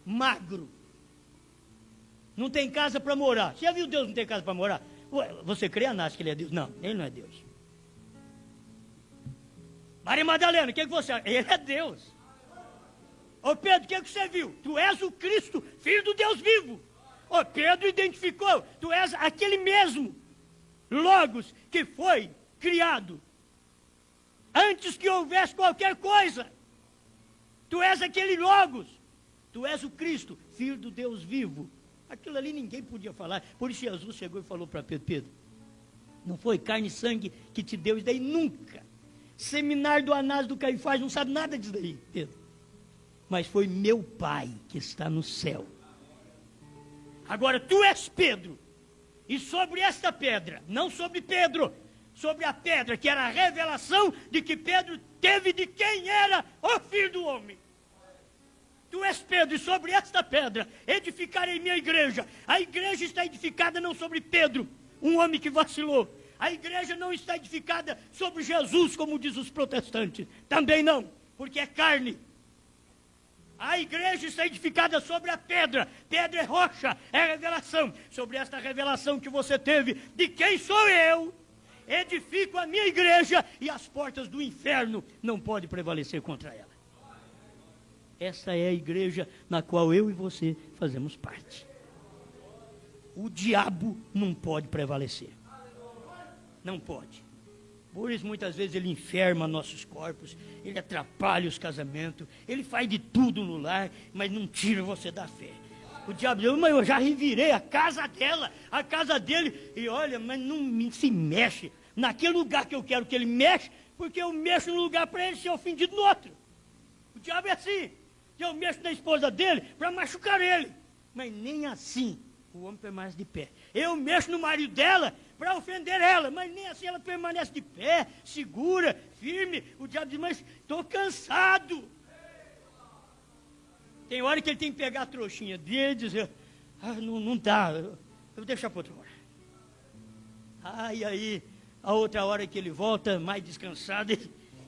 magro, não tem casa para morar. Você já viu Deus não tem casa para morar? Ué, você crê, Anás, que ele é Deus? Não, ele não é Deus. Maria Madalena, o que você acha? Ele é Deus. Ô Pedro, o que você viu? Tu és o Cristo, filho do Deus vivo. Ô Pedro identificou, tu és aquele mesmo Logos que foi criado antes que houvesse qualquer coisa. Tu és aquele Logos, tu és o Cristo, filho do Deus vivo. Aquilo ali ninguém podia falar. Por isso Jesus chegou e falou para Pedro: Pedro, não foi carne e sangue que te deu isso daí nunca. Seminário do Anás do Caifás não sabe nada disso daí, Pedro. Mas foi meu Pai que está no céu. Agora tu és Pedro, e sobre esta pedra, não sobre Pedro, sobre a pedra, que era a revelação de que Pedro teve de quem era o Filho do Homem. Tu és Pedro, e sobre esta pedra edificarei minha igreja. A igreja está edificada não sobre Pedro, um homem que vacilou. A igreja não está edificada sobre Jesus, como diz os protestantes. Também não, porque é carne. A igreja está edificada sobre a pedra. Pedra é rocha, é revelação. Sobre esta revelação que você teve, de quem sou eu, edifico a minha igreja, e as portas do inferno não podem prevalecer contra ela. Essa é a igreja na qual eu e você fazemos parte. O diabo não pode prevalecer. Não pode. Por isso, muitas vezes, ele enferma nossos corpos, ele atrapalha os casamentos, ele faz de tudo no lar, mas não tira você da fé. O diabo diz: mas eu já revirei a casa dela, a casa dele, e olha, mas não se mexe naquele lugar que eu quero que ele mexe, porque eu mexo no lugar para ele ser ofendido no outro. O diabo é assim. Eu mexo na esposa dele para machucar ele, mas nem assim o homem permanece de pé. Eu mexo no marido dela para ofender ela, mas nem assim ela permanece de pé, segura, firme. O diabo diz: mas estou cansado. Tem hora que ele tem que pegar a trouxinha dele e dizer: não dá, eu vou deixar para outra hora. E aí, a outra hora que ele volta mais descansado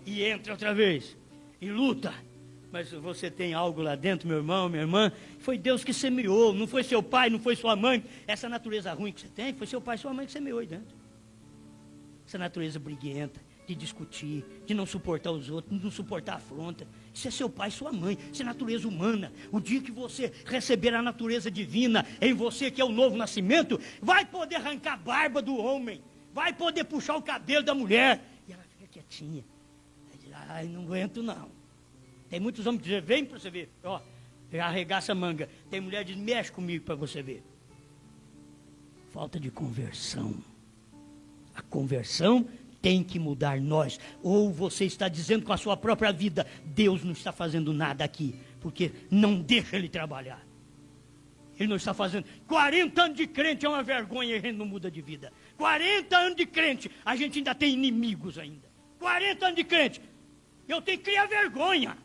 e entra outra vez, e luta. Mas você tem algo lá dentro, meu irmão, minha irmã. Foi Deus que semeou, não foi seu pai, não foi sua mãe. Essa natureza ruim que você tem, foi seu pai e sua mãe que semeou aí dentro. Essa natureza briguenta, de discutir, de não suportar os outros, de não suportar a afronta. Isso é seu pai e sua mãe, isso é natureza humana. O dia que você receber a natureza divina em você, que é o novo nascimento, vai poder arrancar a barba do homem, vai poder puxar o cabelo da mulher. E ela fica quietinha. Ela diz: não aguento não. Tem muitos homens que dizem: vem para você ver, ó, arregaça a manga. Tem mulher que diz: mexe comigo para você ver. Falta de conversão. A conversão tem que mudar nós. Ou você está dizendo com a sua própria vida: Deus não está fazendo nada aqui, porque não deixa ele trabalhar. Ele não está fazendo. 40 anos de crente é uma vergonha e a gente não muda de vida. 40 anos de crente, a gente ainda tem inimigos ainda. 40 anos de crente, eu tenho que criar vergonha.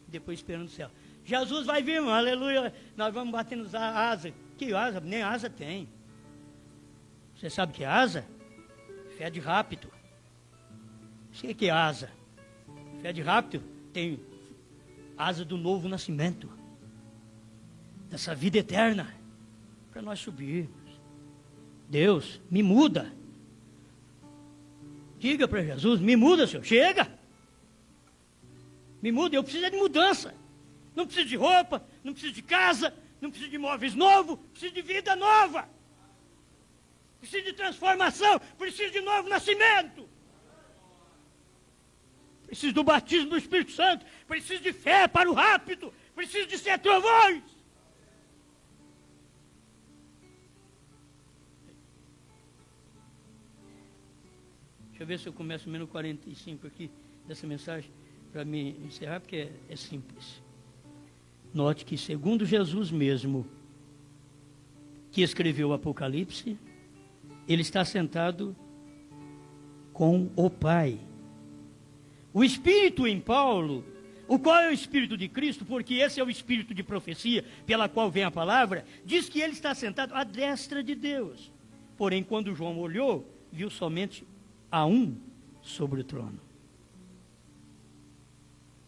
Depois esperando o céu. Jesus vai vir, irmão, aleluia. Nós vamos bater nos asas. Que asa? Nem asa tem. Você sabe o que é asa? Fé de rápido. Sei que é asa. Fé de rápido tem asa do novo nascimento, dessa vida eterna, para nós subirmos. Deus, me muda. Diga para Jesus, me muda, Senhor. Chega. Me muda, eu preciso de mudança. Não preciso de roupa, não preciso de casa, não preciso de imóveis novos, preciso de vida nova. Preciso de transformação, preciso de novo nascimento. Preciso do batismo do Espírito Santo, preciso de fé para o rápido, preciso de ser trovões. Deixa eu ver se eu começo menos 45 aqui dessa mensagem para me encerrar, porque é simples. Note que segundo Jesus mesmo, que escreveu o Apocalipse, ele está sentado com o Pai. O Espírito em Paulo, o qual é o Espírito de Cristo, porque esse é o Espírito de profecia pela qual vem a palavra, diz que ele está sentado à destra de Deus. Porém, quando João olhou, viu somente a um sobre o trono.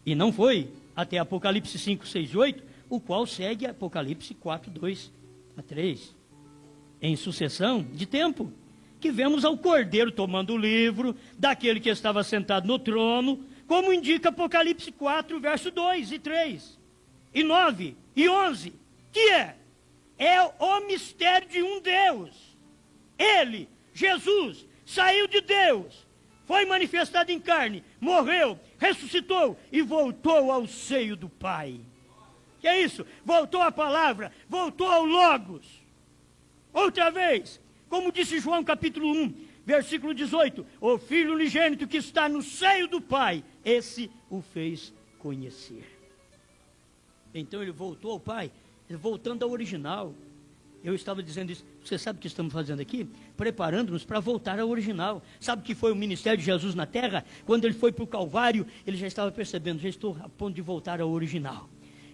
E não foi até Apocalipse 5, 6 e 8, o qual segue Apocalipse 4, 2 a 3. Em sucessão de tempo, que vemos ao Cordeiro tomando o livro daquele que estava sentado no trono, como indica Apocalipse 4, verso 2 e 3, e 9 e 11, que é o mistério de um Deus. Ele, Jesus, saiu de Deus, foi manifestado em carne, morreu, ressuscitou e voltou ao seio do Pai. Que é isso? Voltou à palavra, voltou ao Logos. Outra vez, como disse João capítulo 1, versículo 18, o Filho unigênito que está no seio do Pai, esse o fez conhecer. Então ele voltou ao Pai, voltando ao original. Eu estava dizendo isso, você sabe o que estamos fazendo aqui? Preparando-nos para voltar ao original. Sabe o que foi o ministério de Jesus na terra? Quando ele foi para o Calvário, ele já estava percebendo, já estou a ponto de voltar ao original.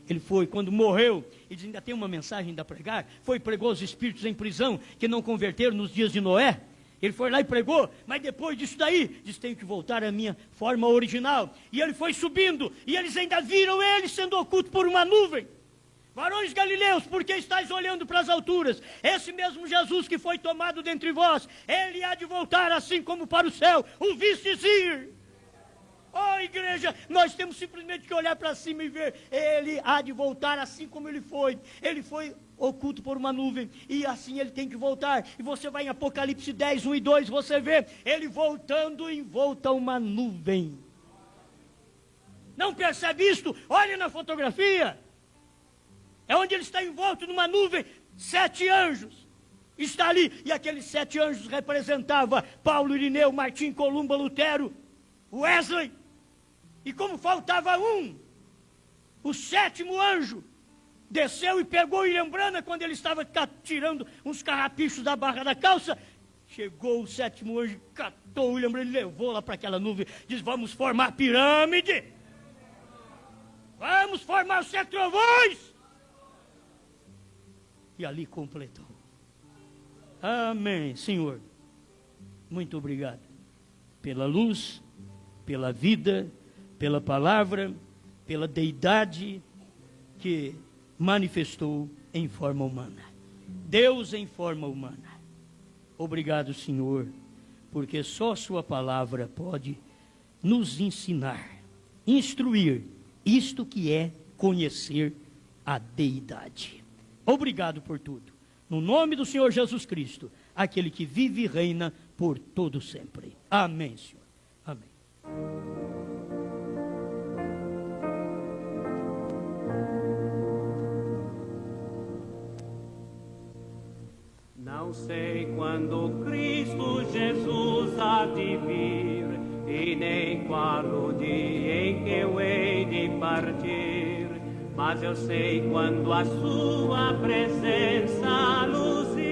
Ele foi, quando morreu, ele diz, ainda tem uma mensagem ainda a pregar, foi e pregou os espíritos em prisão, que não converteram nos dias de Noé. Ele foi lá e pregou, mas depois disso daí, diz, tenho que voltar à minha forma original. E ele foi subindo, e eles ainda viram ele sendo oculto por uma nuvem. Varões galileus, por que estáis olhando para as alturas? Esse mesmo Jesus que foi tomado dentre vós, ele há de voltar assim como para o céu, o vistes ir. Oh, igreja, nós temos simplesmente que olhar para cima e ver, ele há de voltar assim como ele foi oculto por uma nuvem, e assim ele tem que voltar, e você vai em Apocalipse 10, 1 e 2, você vê, ele voltando envolto a uma nuvem. Não percebe isto? Olhe na fotografia, é onde ele está envolto numa nuvem, 7 anjos, está ali, e aqueles 7 anjos representavam Paulo, Irineu, Martim, Columba, Lutero, Wesley. E como faltava um, o 7º anjo desceu e pegou William Branham quando ele estava tirando uns carrapichos da barra da calça. Chegou o 7º anjo, catou William Branham e levou lá para aquela nuvem. Diz, vamos formar pirâmide. Vamos formar os 7 trovões. E ali completou. Amém, Senhor. Muito obrigado pela luz, pela vida, pela palavra, pela deidade que manifestou em forma humana. Deus em forma humana. Obrigado, Senhor, porque só sua palavra pode nos ensinar, instruir isto que é conhecer a deidade. Obrigado por tudo. No nome do Senhor Jesus Cristo, aquele que vive e reina por todo sempre. Amém, Senhor. Amém. Não sei quando Cristo Jesus há de vir, e nem qual o dia em que eu hei de partir, mas eu sei quando a sua presença luzir,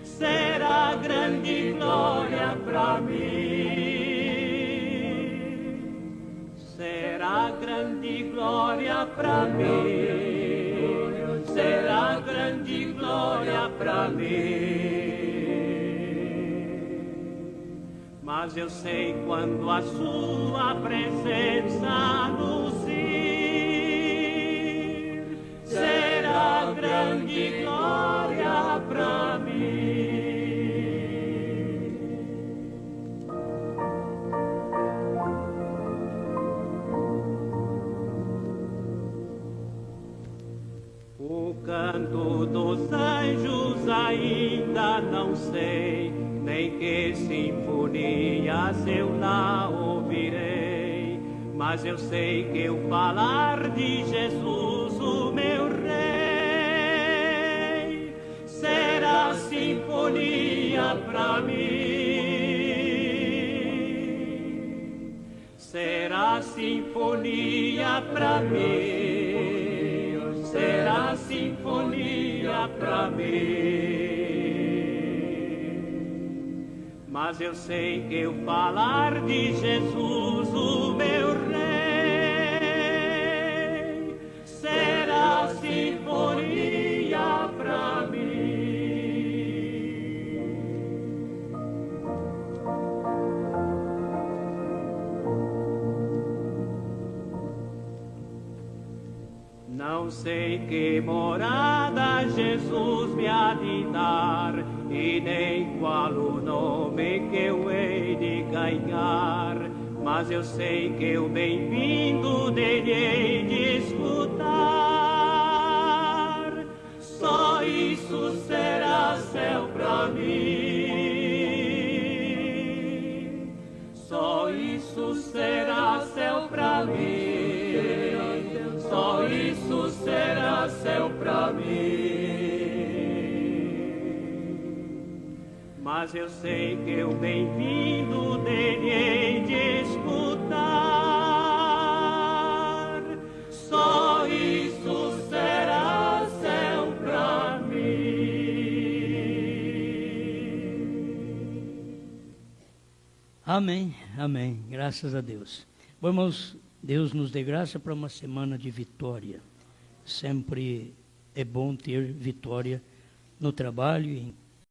será grande glória para mim, será grande glória para mim. será grande glória para mim. Mas eu sei quando a sua presença nos ir, será grande glória para mim. O canto dos anjos ainda não sei, nem que sinfonias eu lá ouvirei, mas eu sei que o falar de Jesus, o meu Rei, será sinfonia para mim, será sinfonia para mim, será sinfonia para mim. Mas eu sei que o falar de Jesus, o meu Rei, será sinfonia para mim. Não sei que morada Jesus me há de dar, e nem qual o nome que eu hei de ganhar, mas eu sei que o bem-vindo dele hei de escutar. Só isso será céu para mim, só isso será céu para mim, só isso será céu para mim. Mas eu sei que o bem-vindo dele hei de escutar. Só isso será céu para mim. Amém, amém. Graças a Deus. Vamos, Deus nos dê graça para uma semana de vitória. Sempre é bom ter vitória no trabalho, em